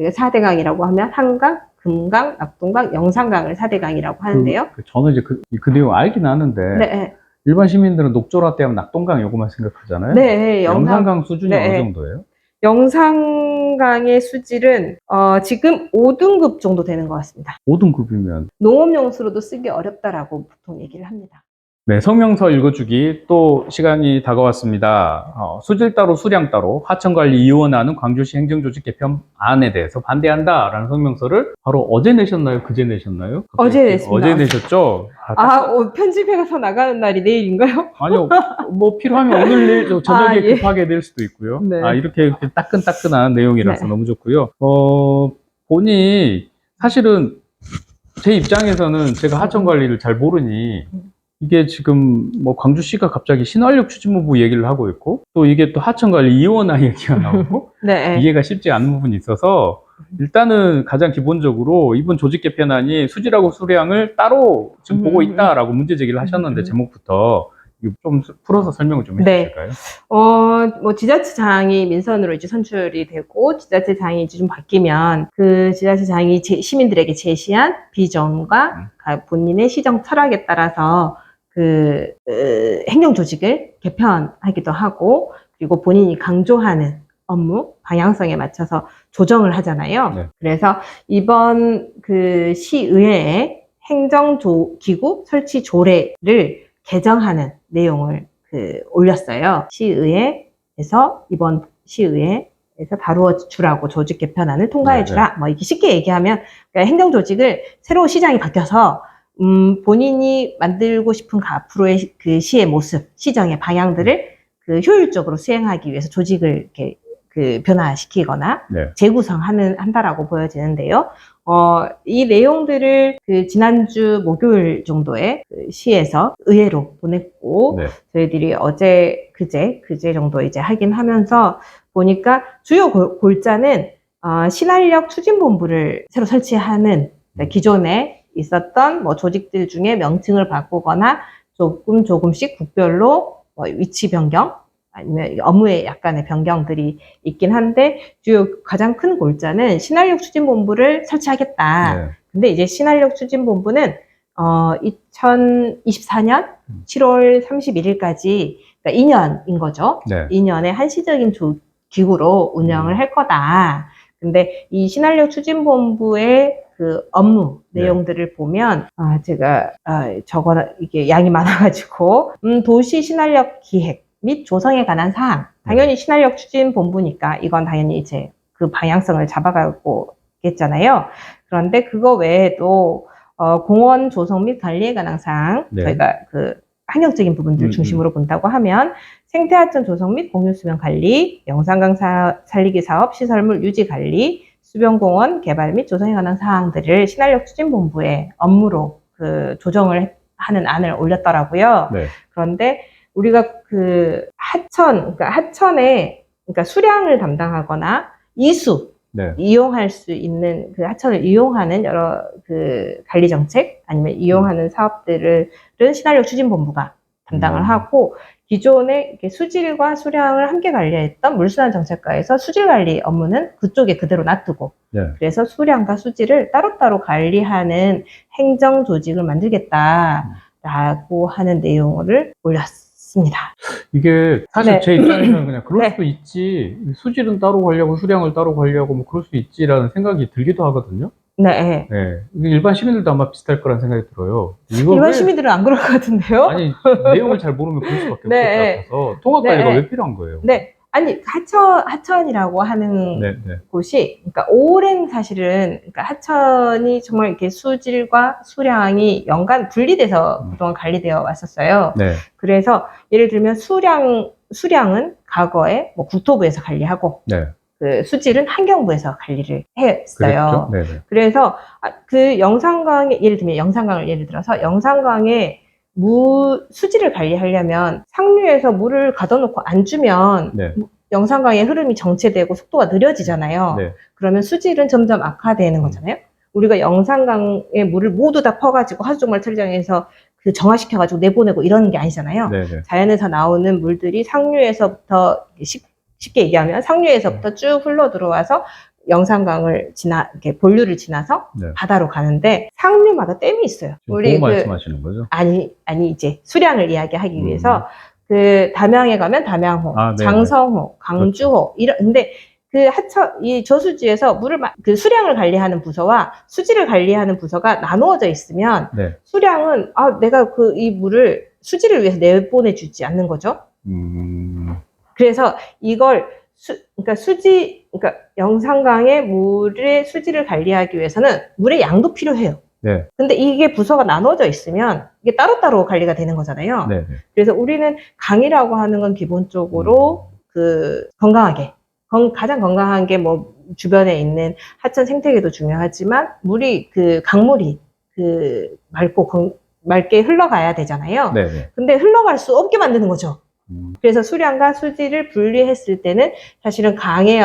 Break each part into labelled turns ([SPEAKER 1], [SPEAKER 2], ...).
[SPEAKER 1] 우리가 4대강이라고 하면 한강, 금강, 낙동강, 영산강을 4대강이라고 하는데요.
[SPEAKER 2] 저는 이제 그 내용 알긴 아는데
[SPEAKER 1] 네.
[SPEAKER 2] 일반 시민들은 녹조라떼 하면 낙동강 요거만 생각하잖아요.
[SPEAKER 1] 네,
[SPEAKER 2] 영산강 수준이
[SPEAKER 1] 네.
[SPEAKER 2] 어느 정도예요?
[SPEAKER 1] 영산강의 수질은 지금 5등급 정도 되는 것 같습니다.
[SPEAKER 2] 5등급이면
[SPEAKER 1] 농업용수로도 쓰기 어렵다라고 보통 얘기를 합니다.
[SPEAKER 2] 네, 성명서 읽어주기 또 시간이 다가왔습니다. 수질 따로 수량 따로 하천관리 이원하는 광주시 행정조직 개편안에 대해서 반대한다라는 성명서를 바로 어제 내셨나요? 그제 내셨나요?
[SPEAKER 1] 어제 냈습니다.
[SPEAKER 2] 어제 내셨죠?
[SPEAKER 1] 편집해서 나가는 날이 내일인가요?
[SPEAKER 2] 아니요, 뭐 필요하면 오늘 내일 저녁에
[SPEAKER 1] 예.
[SPEAKER 2] 급하게 낼 수도 있고요.
[SPEAKER 1] 네.
[SPEAKER 2] 이렇게 따끈따끈한 내용이라서
[SPEAKER 1] 네.
[SPEAKER 2] 너무 좋고요. 본인이 사실은 제 입장에서는 제가 하천 관리를 잘 모르니 이게 지금 뭐 광주시가 갑자기 신활력 추진본부 얘기를 하고 있고 또 이게 또 하천관리 이원화 얘기가 나오고
[SPEAKER 1] 네.
[SPEAKER 2] 이해가 쉽지 않은 부분이 있어서 일단은 가장 기본적으로 이번 조직 개편안이 수질하고 수량을 따로 지금 보고 있다라고 문제 제기를 하셨는데 제목부터 이거 좀 풀어서 설명을 좀 해주실까요?
[SPEAKER 1] 뭐 지자체장이 민선으로 이제 선출이 되고 지자체장이 이제 좀 바뀌면 그 지자체장이 시민들에게 제시한 비전과 본인의 시정 철학에 따라서 행정 조직을 개편하기도 하고 그리고 본인이 강조하는 업무 방향성에 맞춰서 조정을 하잖아요.
[SPEAKER 2] 네.
[SPEAKER 1] 그래서 이번 그 시의회에 행정기구 설치 조례를 개정하는 내용을 올렸어요. 시의회에서 이번 시의회에서 다루어 주라고 조직 개편안을 통과해 주라. 뭐 이렇게 쉽게 얘기하면 그러니까 행정 조직을 새로 시장이 바뀌어서 본인이 만들고 싶은 앞으로의 그 시의 모습, 시정의 방향들을 효율적으로 수행하기 위해서 조직을 이렇게 변화시키거나 재구성한다라고 보여지는데요. 이 내용들을 지난주 목요일 정도에 시에서 의회로 보냈고 저희들이 어제 그제 정도 이제 확인하면서 보니까 주요 골자는 신활력 추진본부를 새로 설치하는 기존에 있었던 뭐 조직들 중에 명칭을 바꾸거나 조금씩 국별로 위치 변경 아니면 업무에 약간의 변경들이 있긴 한데 주요 가장 큰 골자는 신활력 추진본부를 설치하겠다. 근데 이제 신활력 추진본부는 2024년 7월 31일까지 그러니까 2년인 거죠. 2년의 한시적인 기구로 운영을 할 거다. 근데 이 신활력 추진본부의 그 업무 내용들을 보면 제가 이게 양이 많아가지고 도시 신활력 기획 및 조성에 관한 사항 당연히 신활력 추진본부니까 이건 당연히 이제 그 방향성을 잡아가고 있겠잖아요. 그런데 그거 외에도 공원 조성 및 관리에 관한 사항 저희가 환경적인 부분들 중심으로 본다고 하면 생태하천 조성 및 공유수면 관리, 영산강 살리기 사업 시설물 유지 관리, 수변공원 개발 및 조성에 관한 사항들을 신활력 추진본부의 업무로 조정을 하는 안을 올렸더라고요. 그런데 우리가 하천에 그러니까 수량을 담당하거나 이수 이용할 수 있는 하천을 이용하는 여러 관리 정책 아니면 이용하는 사업들은 신활력 추진본부가 담당을 하고 기존에 수질과 수량을 함께 관리했던 물순환 정책과에서 수질 관리 업무는 그쪽에 그대로 놔두고 그래서 수량과 수질을 따로따로 관리하는 행정 조직을 만들겠다라고 하는 내용을 올렸습니다.
[SPEAKER 2] 이게 사실 제 입장에서는 그냥 그럴 수도 있지 수질은 따로 관리하고 수량을 따로 관리하고 뭐 그럴 수 있지라는 생각이 들기도 하거든요. 일반 시민들도 아마 비슷할 거라는 생각이 들어요.
[SPEAKER 1] 일반 시민들은 안 그럴 것 같은데요?
[SPEAKER 2] 아니 내용을 잘 모르면 그럴 수밖에 없을 것 같아서 통합관리가 왜 필요한 거예요?
[SPEAKER 1] 아니 하천이라고 하는 곳이 그러니까 오랜 사실은 그러니까 하천이 정말 이렇게 수질과 수량이 연간 분리돼서 그동안 관리되어 왔었어요. 그래서 예를 들면 수량은 과거에 뭐 국토부에서 관리하고 수질은 환경부에서 관리를 했어요. 그래서 영산강에 예를 들어서 영산강에 수질을 관리하려면 상류에서 물을 가둬놓고 안 주면 영산강의 흐름이 정체되고 속도가 느려지잖아요. 그러면 수질은 점점 악화되는 거잖아요. 우리가 영산강의 물을 모두 다 퍼가지고 하수종말 처리장에서 정화시켜가지고 내보내고 이러는 게 아니잖아요. 자연에서 나오는 물들이 상류에서부터 쉽게 얘기하면 상류에서부터 쭉 흘러 들어와서 영산강을 이렇게 본류를 지나서
[SPEAKER 2] 네.
[SPEAKER 1] 바다로 가는데 상류마다 댐이 있어요.
[SPEAKER 2] 우리 말씀하시는 거죠?
[SPEAKER 1] 아니 이제 수량을 이야기하기 위해서 그 담양에 가면 담양호, 장성호, 강주호
[SPEAKER 2] 그렇죠.
[SPEAKER 1] 근데 그 이 저수지에서 그 수량을 관리하는 부서와 수지를 관리하는 부서가 나누어져 있으면
[SPEAKER 2] 네.
[SPEAKER 1] 수량은 내가 이 물을 수지를 위해서 내보내주지 않는 거죠. 그래서 이걸 그러니까 영산강의 물의 수지를 관리하기 위해서는 물의 양도 필요해요.
[SPEAKER 2] 네.
[SPEAKER 1] 근데 이게 부서가 나눠져 있으면 이게 따로따로 관리가 되는 거잖아요.
[SPEAKER 2] 네.
[SPEAKER 1] 그래서 우리는 강이라고 하는 건 기본적으로 건강하게 가장 건강한 게 뭐 주변에 있는 하천 생태계도 중요하지만 물이 강물이 맑게 흘러가야 되잖아요.
[SPEAKER 2] 네.
[SPEAKER 1] 근데 흘러갈 수 없게 만드는 거죠. 그래서 수량과 수지를 분리했을 때는 사실은 강이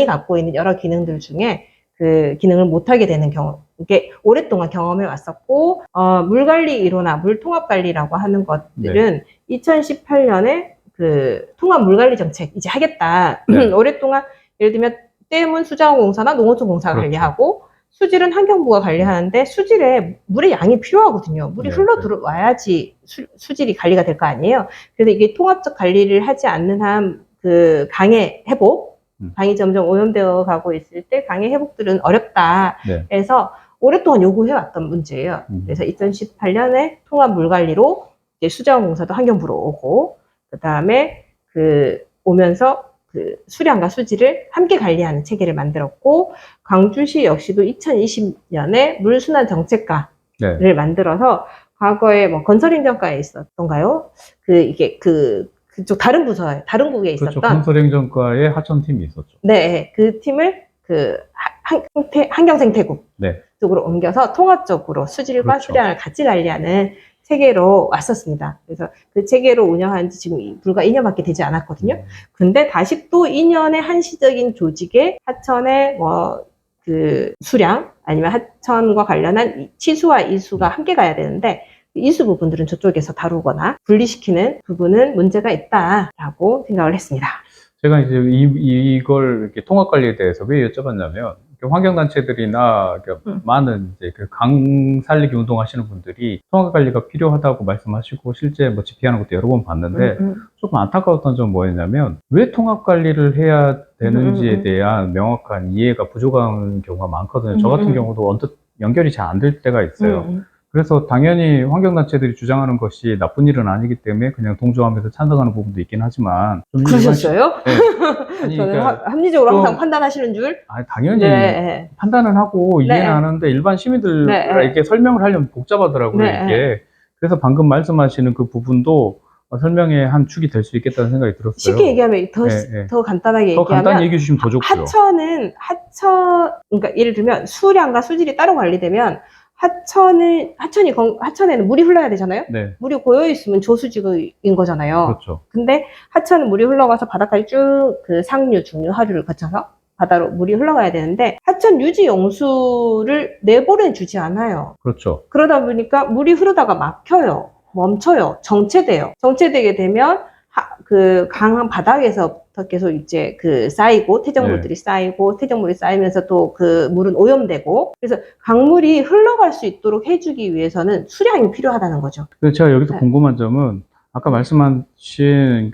[SPEAKER 1] 갖고 있는 여러 기능들 중에 그 기능을 못하게 되는 경우, 이게 오랫동안 경험해 왔었고, 물관리 1호나 물통합관리라고 하는 것들은 2018년에 통합 물관리 정책 이제 하겠다. 오랫동안 예를 들면 댐은 수자원공사나 농어촌공사가 관리하고 수질은 환경부가 관리하는데 수질에 물의 양이 필요하거든요. 물이 흘러 들어와야지 수질이 관리가 될 거 아니에요. 그래서 이게 통합적 관리를 하지 않는 한 강의 회복, 강이 점점 오염되어 가고 있을 때 강의 회복들은 어렵다. 해서 오랫동안 요구해왔던 문제예요. 그래서 2018년에 통합 물관리로 이제 수자원공사도 환경부로 오고, 그 다음에 오면서 수량과 수질을 함께 관리하는 체계를 만들었고, 광주시 역시도 2020년에 물순환 정책과를 만들어서 과거에 뭐 건설행정과에 있었던가요? 그쪽 다른 부서에, 다른 국에 있었던.
[SPEAKER 2] 그렇죠. 건설행정과에 하천팀이 있었죠.
[SPEAKER 1] 네, 그 팀을 환경생태국 쪽으로 옮겨서 통합적으로 수질과 수량을 같이 관리하는 체계로 왔었습니다. 그래서 그 체계로 운영한 지 지금 불과 2년밖에 되지 않았거든요. 근데 다시 또 2년의 한시적인 조직에 하천의 수량 아니면 하천과 관련한 치수와 이수가 함께 가야 되는데 이수 부분들은 저쪽에서 다루거나 분리시키는 부분은 문제가 있다라고 생각을 했습니다.
[SPEAKER 2] 제가 이제 이걸 이렇게 통합 관리에 대해서 왜 여쭤봤냐면 환경단체들이나 많은 이제 강 살리기 운동하시는 분들이 통합 관리가 필요하다고 말씀하시고 실제 뭐 집회하는 것도 여러 번 봤는데 조금 안타까웠던 점은 뭐였냐면 왜 통합 관리를 해야 되는지에 대한 명확한 이해가 부족한 경우가 많거든요. 저 같은 경우도 언뜻 연결이 잘 안 될 때가 있어요. 그래서 당연히 환경단체들이 주장하는 것이 나쁜 일은 아니기 때문에 그냥 동조하면서 찬성하는 부분도 있긴 하지만 좀
[SPEAKER 1] 그러셨어요?
[SPEAKER 2] 네. 아니,
[SPEAKER 1] 저는
[SPEAKER 2] 그러니까
[SPEAKER 1] 합리적으로 항상 판단하시는 줄?
[SPEAKER 2] 당연히 판단은 하고 이해는 하는데 일반 시민들에게 설명을 하려면 복잡하더라고요. 이게. 그래서 방금 말씀하시는 그 부분도 설명의 한 축이 될 수 있겠다는 생각이 들었어요.
[SPEAKER 1] 쉽게 얘기하면 더 간단하게
[SPEAKER 2] 더 간단히 얘기해 주시면 더 좋고요.
[SPEAKER 1] 그러니까 예를 들면 수량과 수질이 따로 관리되면 하천에는 물이 흘러야 되잖아요? 물이 고여있으면 저수지인 거잖아요.
[SPEAKER 2] 그렇죠.
[SPEAKER 1] 근데 하천은 물이 흘러가서 바닷가에 쭉 상류, 중류, 하류를 거쳐서 바다로 물이 흘러가야 되는데 하천 유지 용수를 내보내주지 않아요.
[SPEAKER 2] 그렇죠.
[SPEAKER 1] 그러다 보니까 물이 흐르다가 막혀요. 멈춰요. 정체돼요. 정체되게 되면 강 바닥에서부터 계속 이제 쌓이고 태적물들이 쌓이고 태적물이 쌓이면서 또 물은 오염되고 그래서 강물이 흘러갈 수 있도록 해주기 위해서는 수량이 필요하다는 거죠.
[SPEAKER 2] 그래서 제가 여기서 궁금한 점은 아까 말씀하신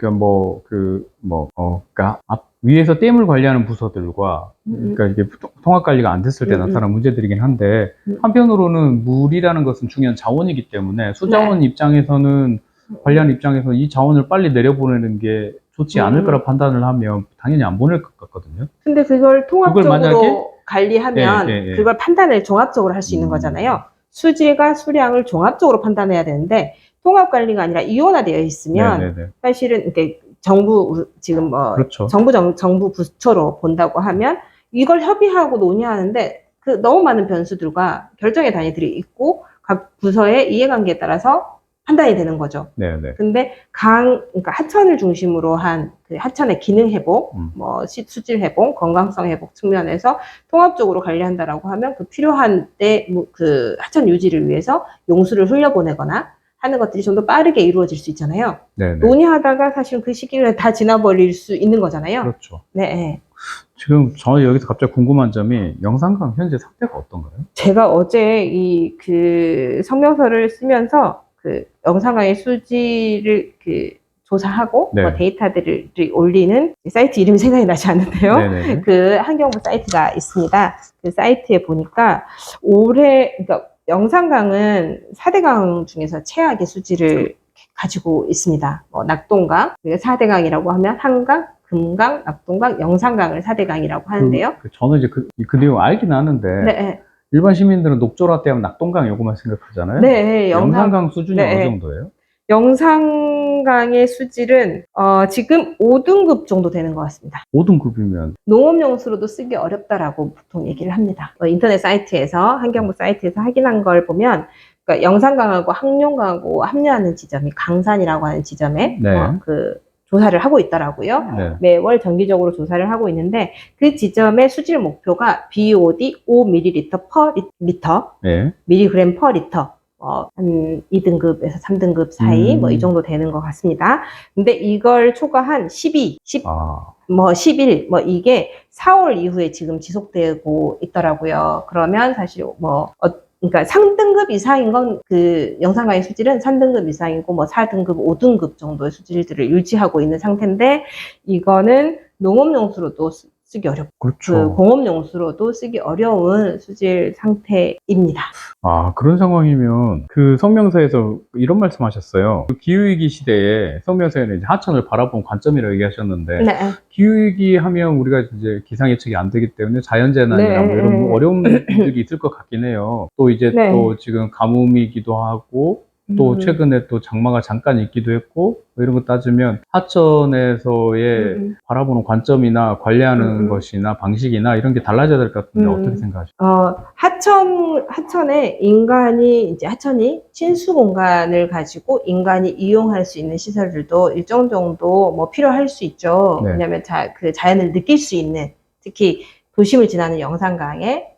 [SPEAKER 2] 위에서 댐을 관리하는 부서들과 그러니까 이게 통합 관리가 안 됐을 때 나타난 문제들이긴 한데 한편으로는 물이라는 것은 중요한 자원이기 때문에 수자원 입장에서는 관리하는 입장에서 이 자원을 빨리 내려보내는 게 좋지 않을 거라 판단을 하면 당연히 안 보낼 것 같거든요.
[SPEAKER 1] 근데 그걸 통합적으로 관리하면 그걸 판단을 종합적으로 할 수 있는 거잖아요. 수질과 수량을 종합적으로 판단해야 되는데 통합 관리가 아니라 이원화되어 있으면 사실은 이렇게 정부 지금 정부 부처로 본다고 하면 이걸 협의하고 논의하는데 너무 많은 변수들과 결정의 단위들이 있고 각 부서의 이해관계에 따라서 판단이 되는 거죠. 근데 그러니까 하천을 중심으로 한 하천의 기능 회복, 수질 회복, 건강성 회복 측면에서 통합적으로 관리한다라고 하면 필요한 때 하천 유지를 위해서 용수를 흘려보내거나 하는 것들이 좀 더 빠르게 이루어질 수 있잖아요. 논의하다가 사실 그 시기를 다 지나버릴 수 있는 거잖아요.
[SPEAKER 2] 그렇죠. 지금 저 여기서 갑자기 궁금한 점이 영산강 현재 상태가 어떤가요?
[SPEAKER 1] 제가 어제 이 성명서를 쓰면서 영산강의 수질을 조사하고
[SPEAKER 2] 네.
[SPEAKER 1] 뭐 데이터들을 올리는 사이트 이름이 생각이 나지 않는데요.
[SPEAKER 2] 네네.
[SPEAKER 1] 환경부 사이트가 있습니다. 그 사이트에 보니까 그러니까 영산강은 4대강 중에서 최악의 수질을 가지고 있습니다. 뭐 낙동강, 4대강이라고 하면 한강, 금강, 낙동강, 영산강을 4대강이라고 하는데요.
[SPEAKER 2] 저는 이제 그 내용 알긴 아는데
[SPEAKER 1] 네.
[SPEAKER 2] 일반 시민들은 녹조라떼 하면 낙동강 요거만 생각하잖아요.
[SPEAKER 1] 네,
[SPEAKER 2] 영산강 수준이
[SPEAKER 1] 네.
[SPEAKER 2] 어느 정도예요?
[SPEAKER 1] 영산강의 수질은 지금 5등급 정도 되는 것 같습니다.
[SPEAKER 2] 5등급이면
[SPEAKER 1] 농업용수로도 쓰기 어렵다라고 보통 얘기를 합니다. 인터넷 사이트에서 환경부 사이트에서 확인한 걸 보면 그러니까 영산강하고 항룡강하고 합류하는 지점이 강산이라고 하는 지점에
[SPEAKER 2] 네.
[SPEAKER 1] 조사를 하고 있더라고요.
[SPEAKER 2] 네.
[SPEAKER 1] 매월 정기적으로 조사를 하고 있는데 그 지점의 수질 목표가 BOD 5ml per 리터,
[SPEAKER 2] 네.
[SPEAKER 1] 미리그램 per 리터. 한 2등급에서 3등급 사이 뭐 이 정도 되는 것 같습니다. 근데 이걸 초과한 12, 10, 뭐 11, 뭐 이게 4월 이후에 지금 지속되고 있더라고요. 그러면 사실 그러니까 3등급 이상인 건 영산강의 수질은 3등급 이상이고 뭐 4등급, 5등급 정도의 수질들을 유지하고 있는 상태인데 이거는 농업용수로도 쓰기 어렵고
[SPEAKER 2] 그렇죠.
[SPEAKER 1] 공업용수로도 쓰기 어려운 수질 상태입니다.
[SPEAKER 2] 그런 상황이면 그 성명서에서 이런 말씀하셨어요. 기후위기 시대에 성명서에는 이제 하천을 바라본 관점이라고 얘기하셨는데
[SPEAKER 1] 네.
[SPEAKER 2] 기후위기 하면 우리가 이제 기상 예측이 안 되기 때문에 자연재난이나 뭐 이런 어려움들이 있을 것 같긴 해요. 또 이제 또 지금 가뭄이기도 하고 또 최근에 또 장마가 잠깐 있기도 했고 뭐 이런 거 따지면 하천에서의 바라보는 관점이나 관리하는 것이나 방식이나 이런 게 달라져야 될 것 같은데 어떻게 생각하십니까?
[SPEAKER 1] 하천에 하천이 친수 공간을 가지고 인간이 이용할 수 있는 시설들도 일정 정도 뭐 필요할 수 있죠.
[SPEAKER 2] 네.
[SPEAKER 1] 왜냐하면 자연을 느낄 수 있는, 특히 도심을 지나는 영산강에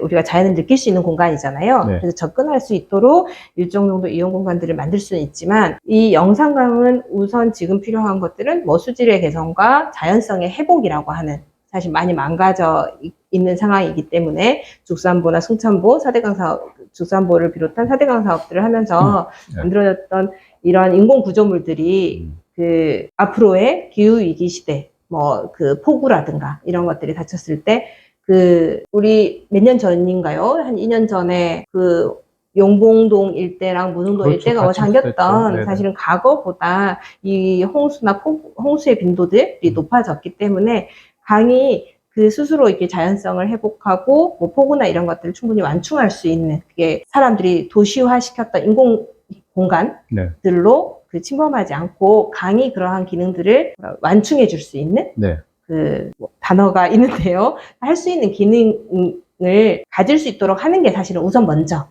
[SPEAKER 1] 우리가 자연을 느낄 수 있는 공간이잖아요.
[SPEAKER 2] 네.
[SPEAKER 1] 그래서 접근할 수 있도록 일정 정도 이용 공간들을 만들 수는 있지만 이 영산강은 우선 지금 필요한 것들은 뭐 수질의 개선과 자연성의 회복이라고 하는, 사실 많이 망가져 있는 상황이기 때문에 죽산보나 승천보, 4대강 사업, 죽산보를 비롯한 4대강 사업들을 하면서 만들어졌던 이런 인공 구조물들이 앞으로의 기후위기 시대, 뭐 폭우라든가 이런 것들이 닥쳤을 때 우리 몇 년 전인가요? 한 2년 전에 용봉동 일대랑 무릉도 일대가 잠겼던, 사실은 과거보다 이 홍수나 홍수의 빈도들이 높아졌기 때문에 강이 스스로 이렇게 자연성을 회복하고 뭐 폭우나 이런 것들을 충분히 완충할 수 있는, 그게 사람들이 도시화 시켰던 인공 공간들로 침범하지 않고 강이 그러한 기능들을 완충해 줄 수 있는 단어가 있는데요. 할 수 있는 기능을 가질 수 있도록 하는 게 사실은 우선 먼저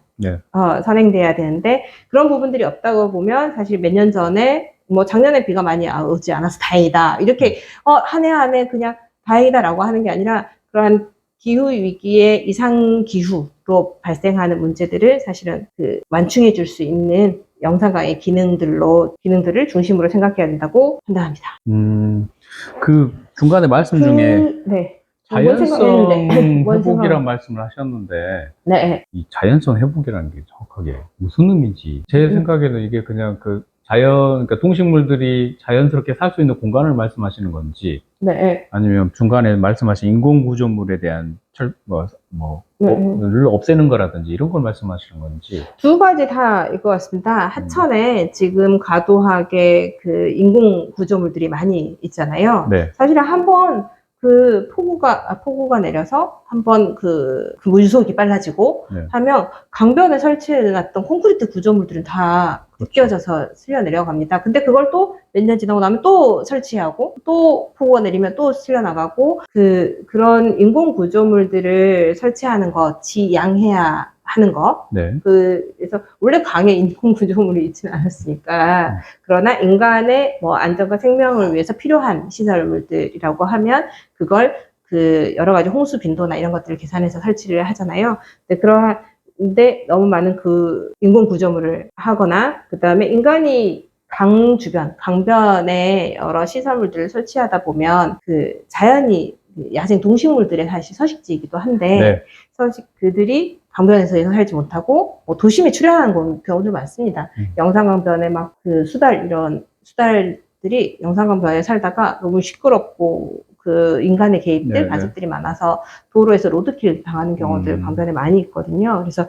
[SPEAKER 1] 선행돼야 되는데, 그런 부분들이 없다고 보면 사실 몇 년 전에 뭐 작년에 비가 많이 오지 않아서 다행이다, 이렇게 한 해 한 해 그냥 다행이다라고 하는 게 아니라, 그러한 기후 위기의 이상 기후로 발생하는 문제들을 사실은 완충해 줄 수 있는 영산강의 기능들을 중심으로 생각해야 된다고 판단합니다.
[SPEAKER 2] 그 중간에 말씀 중에 자연성 회복이라는 말씀을 하셨는데 이 자연성 회복이라는 게 정확하게 무슨 의미인지, 제 생각에는 이게 그냥 그러니까 동식물들이 자연스럽게 살 수 있는 공간을 말씀하시는 건지, 아니면 중간에 말씀하신 인공구조물에 대한 를 없애는 거라든지 이런 걸 말씀하시는 건지.
[SPEAKER 1] 두 가지 다일 것 같습니다. 하천에 지금 과도하게 인공구조물들이 많이 있잖아요. 사실은 한번 폭우가 내려서 한번 물속이 빨라지고 하면 강변에 설치해놨던 콘크리트 구조물들은 다 벗겨져서 쓸려 내려갑니다. 근데 그걸 또 몇 년 지나고 나면 또 설치하고, 또 폭우가 내리면 또 쓸려 나가고, 그런 인공 구조물들을 설치하는 거, 지양해야 하는 거. 그래서 원래 강에 인공 구조물이 있지는 않았으니까. 그러나 인간의 뭐 안전과 생명을 위해서 필요한 시설물들이라고 하면 그걸 여러 가지 홍수 빈도나 이런 것들을 계산해서 설치를 하잖아요. 근데 너무 많은 인공 구조물을 하거나, 그 다음에 인간이 강 주변, 강변에 여러 시설물들을 설치하다 보면 그 자연이 야생 동식물들의 사실 서식지이기도 한데 그들이 강변에서 살지 못하고 뭐 도심에 출현하는 경우도 많습니다. 영산강변에 막 그 이런 수달들이 영산강변에 살다가 너무 시끄럽고 그 인간의 개입들, 가족들이 많아서 도로에서 로드킬 당하는 경우들 강변에 많이 있거든요. 그래서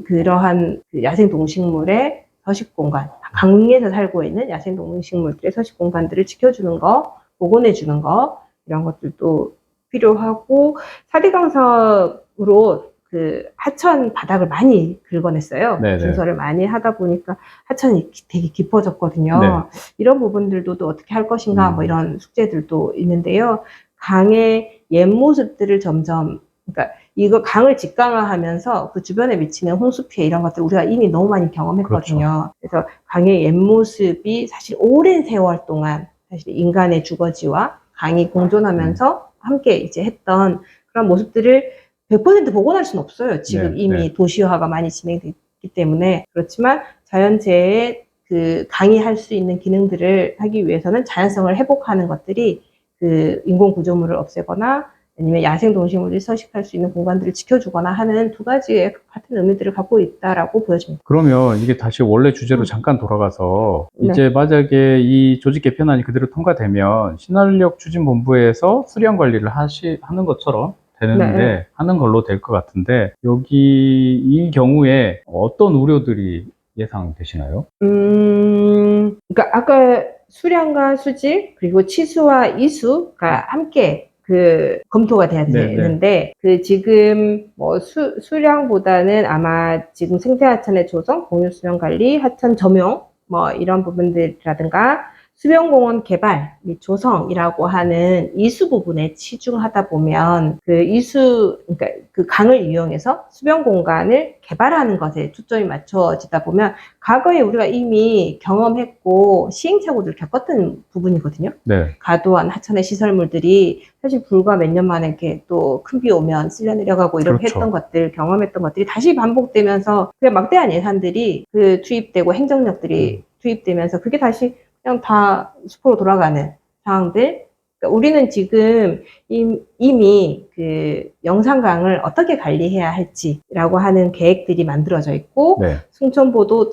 [SPEAKER 1] 그러한 그 야생 동식물의 서식 공간, 강에서 살고 있는 야생 동식물들의 서식 공간들을 지켜주는 거, 복원해주는 거, 이런 것들도 필요하고, 사대강석으로 그 하천 바닥을 많이 긁어냈어요. 준설을 많이 하다 보니까 하천이 되게 깊어졌거든요. 이런 부분들도 또 어떻게 할 것인가, 뭐 이런 숙제들도 있는데요. 강의 옛 모습들을 점점, 그러니까 이거 강을 직강화하면서 그 주변에 미치는 홍수 피해 이런 것들 우리가 이미 너무 많이 경험했거든요. 그래서 강의 옛 모습이 사실 오랜 세월 동안 사실 인간의 주거지와 강이 공존하면서 함께 이제 했던 그런 모습들을 100% 복원할 수는 없어요. 지금 이미 도시화가 많이 진행됐기 때문에. 그렇지만 자연재해에 그 강이 할 수 있는 기능들을 하기 위해서는 자연성을 회복하는 것들이 그 인공 구조물을 없애거나 아니면 야생 동식물이 서식할 수 있는 공간들을 지켜주거나 하는 두 가지의 같은 의미들을 갖고 있다라고 보여집니다.
[SPEAKER 2] 그러면 이게 다시 원래 주제로 잠깐 돌아가서 이제 만약에 이 조직 개편안이 그대로 통과되면 신한력 추진본부에서 수량 관리를 하는 것처럼 되는데 하는 걸로 될 것 같은데 여기 이 경우에 어떤 우려들이 예상되시나요?
[SPEAKER 1] 그러니까 아까 수량과 수질 그리고 치수와 이수가 함께 그 검토가 돼야 되는데 그 지금 뭐 수량보다는 아마 지금 생태하천의 조성, 공유 수면 관리, 하천 점용 뭐 이런 부분들이라든가 수변공원 개발 및 조성이라고 하는 이수 부분에 치중하다 보면 그 그러니까 그 강을 이용해서 수변 공간을 개발하는 것에 초점이 맞춰지다 보면 과거에 우리가 이미 경험했고 시행착오를 겪었던 부분이거든요. 과도한 하천의 시설물들이 사실 불과 몇 년 만에 이렇게 또 큰 비 오면 쓸려 내려가고 이렇게 했던 것들, 경험했던 것들이 다시 반복되면서 그냥 막대한 예산들이 그 투입되고 행정력들이 투입되면서 그게 다시 그냥 다 숲으로 돌아가는 상황들. 그러니까 우리는 지금 이미 그 영산강을 어떻게 관리해야 할지라고 하는 계획들이 만들어져 있고, 승천보도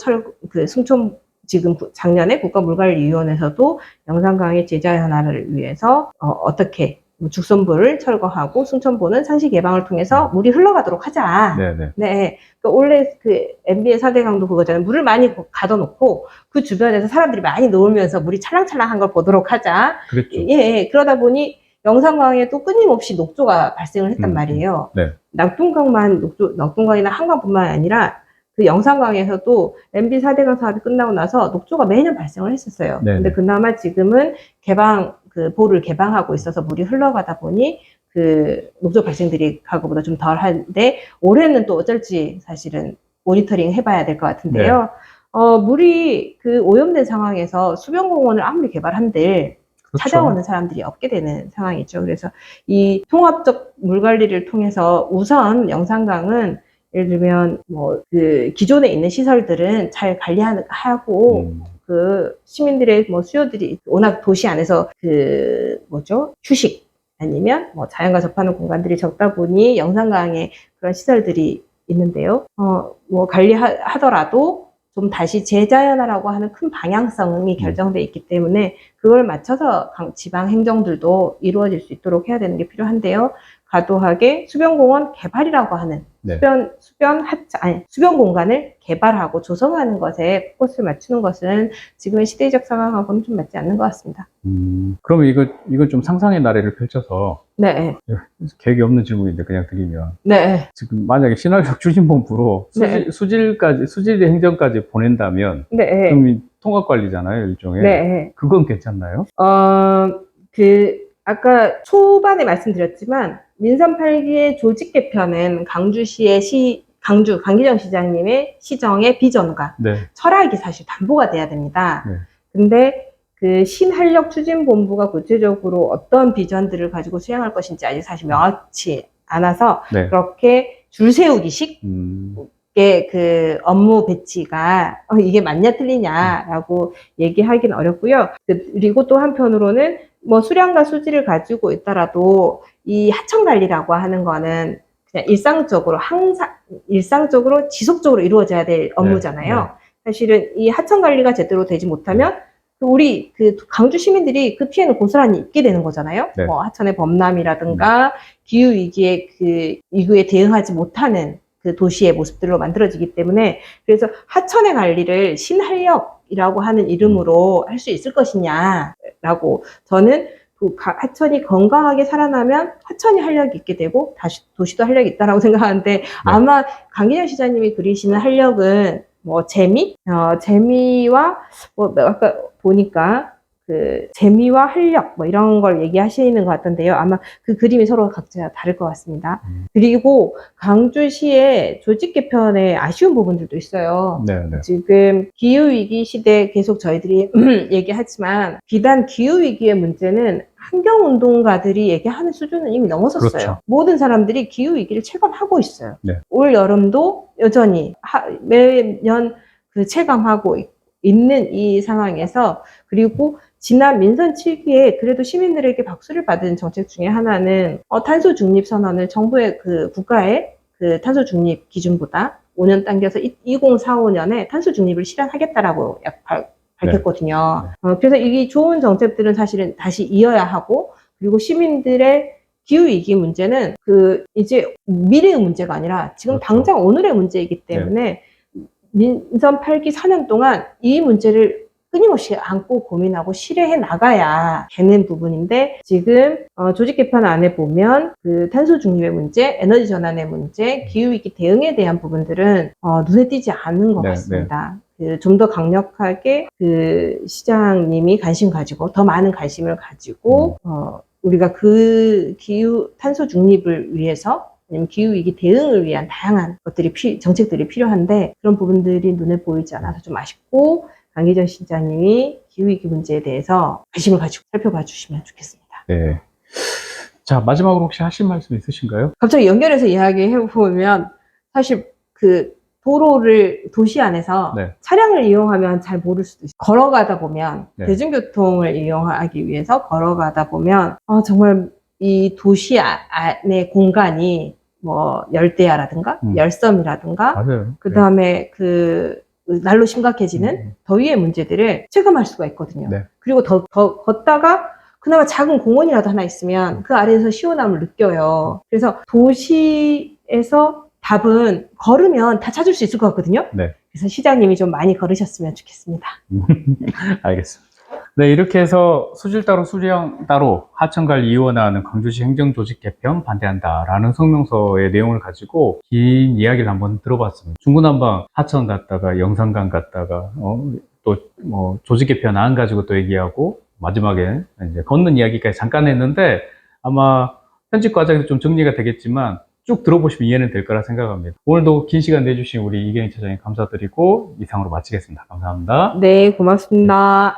[SPEAKER 1] 지금 작년에 국가물관리위원회에서도 영산강의 제자연화를 위해서 어떻게 죽선보를 철거하고 승천보는 상시 개방을 통해서 물이 흘러가도록 하자. 그러니까 원래 그 MB의 4대강도 그거잖아요. 물을 많이 가둬놓고 그 주변에서 사람들이 많이 놀면서 물이 찰랑찰랑한 걸 보도록 하자. 그러다 보니 영산강에 또 끊임없이 녹조가 발생을 했단 말이에요. 낙동강이나 한강뿐만 아니라 그 영산강에서도 MB 4대강 사업이 끝나고 나서 녹조가 매년 발생을 했었어요. 근데 그나마 지금은 보를 개방하고 있어서 물이 흘러가다 보니 그 녹조 발생들이 과거보다 좀 덜한데 올해는 또 어쩔지 사실은 모니터링 해봐야 될 것 같은데요. 물이 그 오염된 상황에서 수변공원을 아무리 개발한들 찾아오는 사람들이 없게 되는 상황이죠. 그래서 이 통합적 물 관리를 통해서 우선 영산강은 예를 들면 뭐 그 기존에 있는 시설들은 잘 관리하고 그 시민들의 뭐 수요들이 워낙 도시 안에서 휴식 아니면 뭐 자연과 접하는 공간들이 적다 보니 영산강에 그런 시설들이 있는데요. 뭐 관리하더라도 좀 다시 재자연화라고 하는 큰 방향성이 결정돼 있기 때문에 그걸 맞춰서 지방 행정들도 이루어질 수 있도록 해야 되는 게 필요한데요. 과도하게 수변공원 개발이라고 하는 수변 공간을 개발하고 조성하는 것에 포커스를 맞추는 것은 지금의 시대적 상황하고는 좀 맞지 않는 것 같습니다.
[SPEAKER 2] 그러면 이건 좀 상상의 나래를 펼쳐서 계획이 없는 질문인데 그냥 드리면 지금 만약에 신한력 추진본부로 수질 행정까지 보낸다면 그럼 통합 관리잖아요, 일종의. 그건 괜찮나요?
[SPEAKER 1] 아까 초반에 말씀드렸지만 민선 8기의 조직 개편은 강주시의 강기정 시장님의 시정의 비전과 철학이 사실 담보가 돼야 됩니다. 근데 그 신한력 추진본부가 구체적으로 어떤 비전들을 가지고 수행할 것인지 아직 사실 명확치 않아서 그렇게 줄 세우기식 게 그 업무 배치가 이게 맞냐 틀리냐라고 얘기하기는 어렵고요. 그리고 또 한편으로는 뭐 수량과 수질을 가지고 있더라도 이 하청 관리라고 하는 거는 그냥 일상적으로 지속적으로 이루어져야 될 업무잖아요.
[SPEAKER 2] 네.
[SPEAKER 1] 사실은 이 하청 관리가 제대로 되지 못하면 우리 그 강주 시민들이 그 피해는 고스란히 입게 되는 거잖아요.
[SPEAKER 2] 네.
[SPEAKER 1] 뭐 하천의 범람이라든가 기후 위기에 그 이후에 대응하지 못하는 그 도시의 모습들로 만들어지기 때문에, 그래서 하천의 관리를 신한력이라고 하는 이름으로 할 수 있을 것이냐라고, 저는 하천이 건강하게 살아나면 하천이 활력이 있게 되고 다시 도시도 활력이 있다라고 생각하는데, 아마 강기정 시장님이 그리시는 활력은 뭐 재미와 뭐 아까 보니까 그 재미와 활력 뭐 이런 걸 얘기하시는 것 같던데요. 아마 그 그림이 서로 각자 다를 것 같습니다. 그리고 강주시의 조직 개편에 아쉬운 부분들도 있어요. 지금 기후위기 시대 계속 저희들이 얘기하지만, 비단 기후위기의 문제는 환경운동가들이 얘기하는 수준은 이미 넘어섰어요.
[SPEAKER 2] 그렇죠.
[SPEAKER 1] 모든 사람들이 기후위기를 체감하고 있어요. 올 여름도 여전히 매년 그 체감하고 있는 이 상황에서, 그리고 지난 민선 7기에 그래도 시민들에게 박수를 받은 정책 중에 하나는 탄소 중립 선언을 정부의 그 국가의 그 탄소 중립 기준보다 5년 당겨서 2045년에 탄소 중립을 실현하겠다라고 밝혔거든요. 그래서 이 좋은 정책들은 사실은 다시 이어야 하고, 그리고 시민들의 기후위기 문제는 그 이제 미래의 문제가 아니라 지금 당장 오늘의 문제이기 때문에 민선 8기 4년 동안 이 문제를 끊임없이 안고 고민하고 실행해 나가야 되는 부분인데, 지금 조직 개편 안에 보면 그 탄소 중립의 문제, 에너지 전환의 문제, 기후위기 대응에 대한 부분들은 눈에 띄지 않는 것 같습니다. 좀 더 강력하게 그 시장님이 관심 가지고, 더 많은 관심을 가지고 우리가 그 탄소 중립을 위해서, 아니면 기후위기 대응을 위한 다양한 정책들이 필요한데, 그런 부분들이 눈에 보이지 않아서 좀 아쉽고, 강기정 시장님이 기후위기 문제에 대해서 관심을 가지고 살펴봐 주시면 좋겠습니다.
[SPEAKER 2] 네. 자, 마지막으로 혹시 하실 말씀 있으신가요?
[SPEAKER 1] 갑자기 연결해서 이야기해보면, 사실 그 도로를 도시 안에서 차량을 이용하면 잘 모를 수도 있어요. 걸어가다 보면, 대중교통을 이용하기 위해서 걸어가다 보면 정말 이 도시 안의 공간이 뭐 열대야라든가 열섬이라든가 그 다음에 그 날로 심각해지는 더위의 문제들을 체감할 수가 있거든요. 그리고 더 걷다가 그나마 작은 공원이라도 하나 있으면 그 아래에서 시원함을 느껴요. 그래서 도시에서 답은 걸으면 다 찾을 수 있을 것 같거든요. 그래서 시장님이 좀 많이 걸으셨으면 좋겠습니다.
[SPEAKER 2] 알겠습니다. 네, 이렇게 해서 수질 따로 수량 따로 하천관리 이원화하는 강주시 행정조직 개편 반대한다라는 성명서의 내용을 가지고 긴 이야기를 한번 들어봤습니다. 중구난방 하천 갔다가 영산강 갔다가 또 뭐 조직 개편 안 가지고 또 얘기하고, 마지막에 이제 걷는 이야기까지 잠깐 했는데, 아마 편집 과정에서 좀 정리가 되겠지만 쭉 들어보시면 이해는 될 거라 생각합니다. 오늘도 긴 시간 내주신 우리 이경희 차장님 감사드리고 이상으로 마치겠습니다. 감사합니다.
[SPEAKER 1] 네, 고맙습니다.